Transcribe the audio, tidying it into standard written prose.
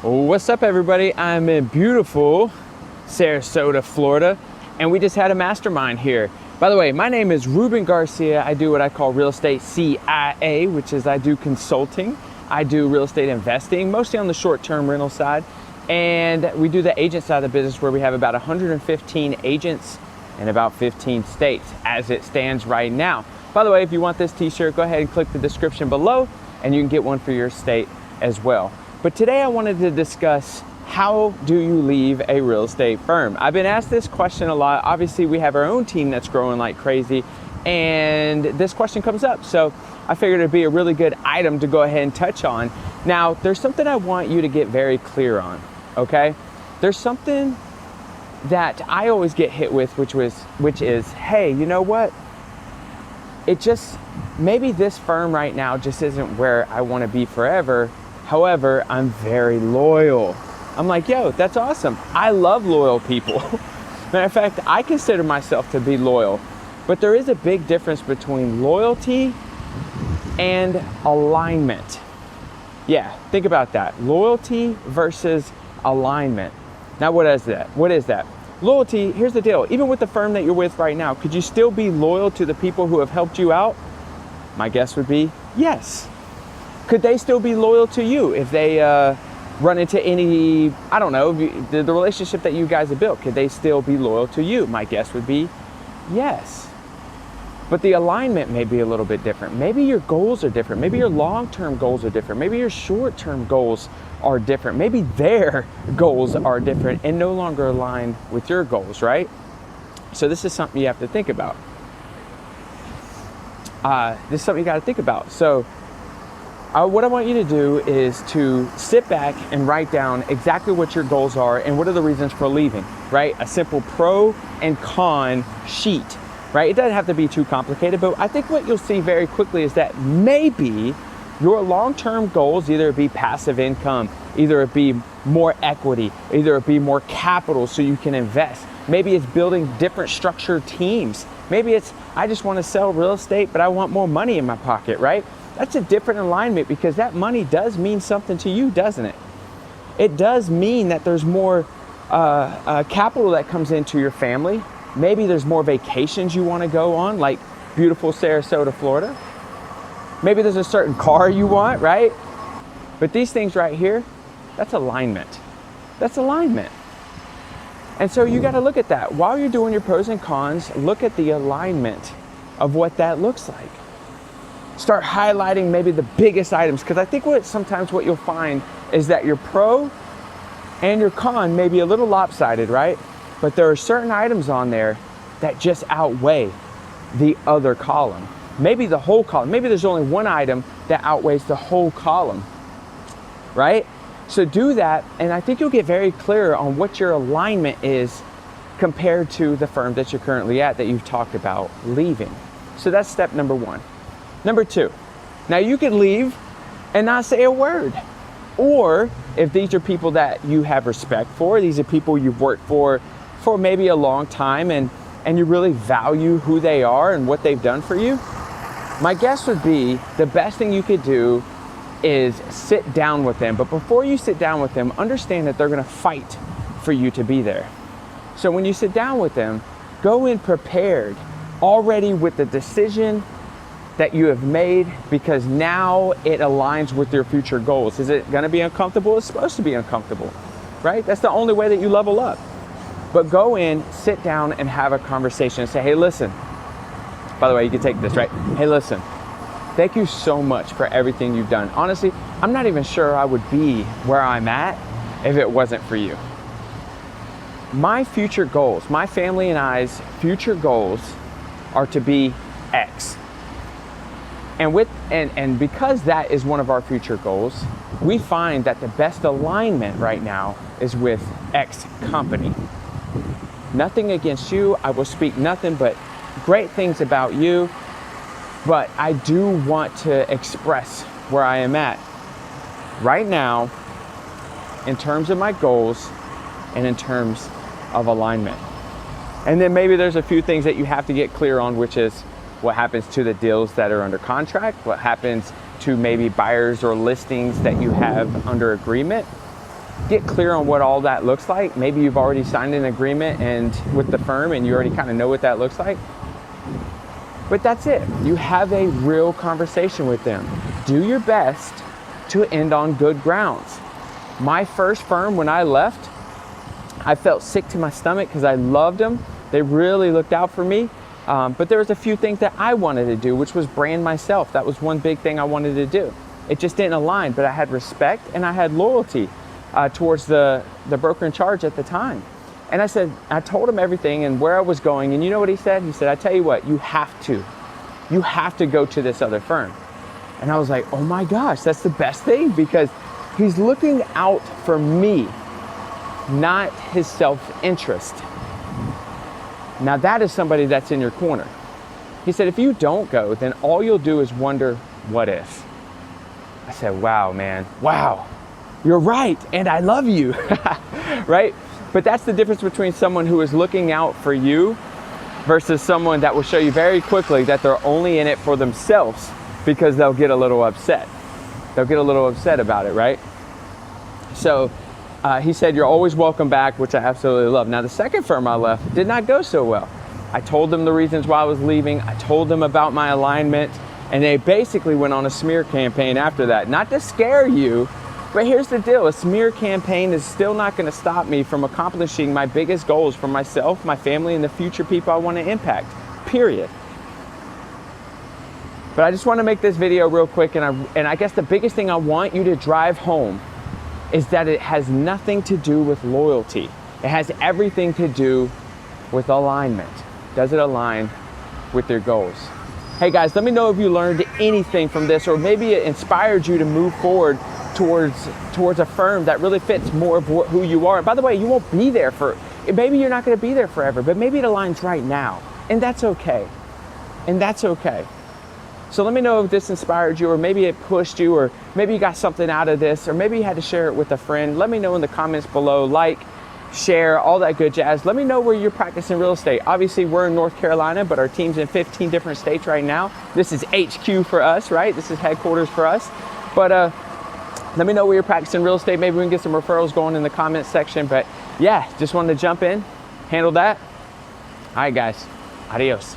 What's up, everybody? I'm in beautiful Sarasota, Florida, and we just had a mastermind here. By the way, my name is Ruben Garcia. I do what I call real estate CIA, which is I do consulting. I do real estate investing, mostly on the short-term rental side. And we do the agent side of the business where we have about 115 agents in about 15 states as it stands right now. By the way, if you want this t-shirt, go ahead and click the description below and you can get one for your state as well. But today I wanted to discuss, how do you leave a real estate firm? I've been asked this question a lot. Obviously, we have our own team that's growing like crazy, and this question comes up. So I figured it'd be a really good item to go ahead and touch on. Now, there's something I want you to get very clear on, okay? There's something that I always get hit with, which is, hey, you know what? Maybe this firm right now just isn't where I want to be forever. However, I'm very loyal. I'm like, yo, that's awesome. I love loyal people. Matter of fact, I consider myself to be loyal. But there is a big difference between loyalty and alignment. Yeah, think about that. Loyalty versus alignment. Now, what is that? What is that? Loyalty, here's the deal. Even with the firm that you're with right now, could you still be loyal to the people who have helped you out? My guess would be yes. Could they still be loyal to you if they run into any, I don't know, the relationship that you guys have built? Could they still be loyal to you? My guess would be yes. But the alignment may be a little bit different. Maybe your goals are different. Maybe your long-term goals are different. Maybe your short-term goals are different. Maybe their goals are different and no longer aligned with your goals, right? So this is something you have to think about. This is something you got to think about. So what I want you to do is to sit back and write down exactly what your goals are and what are the reasons for leaving, right? A simple pro and con sheet, right? It doesn't have to be too complicated, but I think what you'll see very quickly is that maybe your long-term goals, either it be passive income, either it be more equity, either it be more capital so you can invest. Maybe it's building different structured teams. Maybe it's, I just want to sell real estate, but I want more money in my pocket, right? That's a different alignment because that money does mean something to you, doesn't it? It does mean that there's more capital that comes into your family. Maybe there's more vacations you want to go on, like beautiful Sarasota, Florida. Maybe there's a certain car you want, right? But these things right here, that's alignment. That's alignment. And so you got to look at that. While you're doing your pros and cons, look at the alignment of what that looks like. Start highlighting maybe the biggest items, because I think sometimes what you'll find is that your pro and your con may be a little lopsided, right? But there are certain items on there that just outweigh the other column. Maybe the whole column. Maybe there's only one item that outweighs the whole column, right? So do that, and I think you'll get very clear on what your alignment is compared to the firm that you're currently at that you've talked about leaving. So that's step number one. Number two, now you could leave and not say a word. Or if these are people that you have respect for, these are people you've worked for maybe a long time and you really value who they are and what they've done for you, my guess would be the best thing you could do is sit down with them. But before you sit down with them, understand that they're gonna fight for you to be there. So when you sit down with them, go in prepared, already with the decision that you have made, because now it aligns with your future goals. Is it gonna be uncomfortable? It's supposed to be uncomfortable, right? That's the only way that you level up. But go in, sit down and have a conversation and say, hey, listen, by the way, you can take this, right? Hey, listen, thank you so much for everything you've done. Honestly, I'm not even sure I would be where I'm at if it wasn't for you. My future goals, my family and I's future goals are to be X. And because that is one of our future goals, we find that the best alignment right now is with X company. Nothing against you. I will speak nothing but great things about you, but I do want to express where I am at right now in terms of my goals and in terms of alignment. And then maybe there's a few things that you have to get clear on, which is what happens to the deals that are under contract, what happens to maybe buyers or listings that you have under agreement. get clear on what all that looks like. Maybe you've already signed an agreement and with the firm and you already kind of know what that looks like. But that's it. You have a real conversation with them. Do your best to end on good grounds. My first firm, when I left, I felt sick to my stomach because I loved them. They really looked out for me. But there was a few things that I wanted to do, which was brand myself. That was one big thing I wanted to do. It just didn't align, but I had respect and I had loyalty towards the broker in charge at the time. And I told him everything and where I was going. And you know what he said? He said, I tell you what, you have to go to this other firm. And I was like, oh my gosh, that's the best thing, because he's looking out for me, not his self-interest. Now that is somebody that's in your corner. He said, if you don't go, then all you'll do is wonder, what if? I said, wow, man, wow, you're right, and I love you, right? But that's the difference between someone who is looking out for you versus someone that will show you very quickly that they're only in it for themselves, because they'll get a little upset. They'll get a little upset about it, right? So he said, you're always welcome back, which I absolutely love. Now, the second firm I left did not go so well. I told them the reasons why I was leaving. I told them about my alignment, and they basically went on a smear campaign after that. Not to scare you, but here's the deal. A smear campaign is still not going to stop me from accomplishing my biggest goals for myself, my family, and the future people I want to impact, period. But I just want to make this video real quick, and I guess the biggest thing I want you to drive home is that it has nothing to do with loyalty. It has everything to do with alignment. Does it align with your goals? Hey guys, let me know if you learned anything from this, or maybe it inspired you to move forward towards a firm that really fits more of who you are. And by the way, you won't be there maybe you're not going to be there forever, but maybe it aligns right now, and that's okay. And that's okay. So let me know if this inspired you, or maybe it pushed you, or maybe you got something out of this, or maybe you had to share it with a friend. Let me know in the comments below. Like, share, all that good jazz. Let me know where you're practicing real estate. Obviously, we're in North Carolina, but our team's in 15 different states right now. This is HQ for us, right? This is headquarters for us. But let me know where you're practicing real estate. Maybe we can get some referrals going in the comments section. But yeah, just wanted to jump in, handle that. All right, guys. Adios.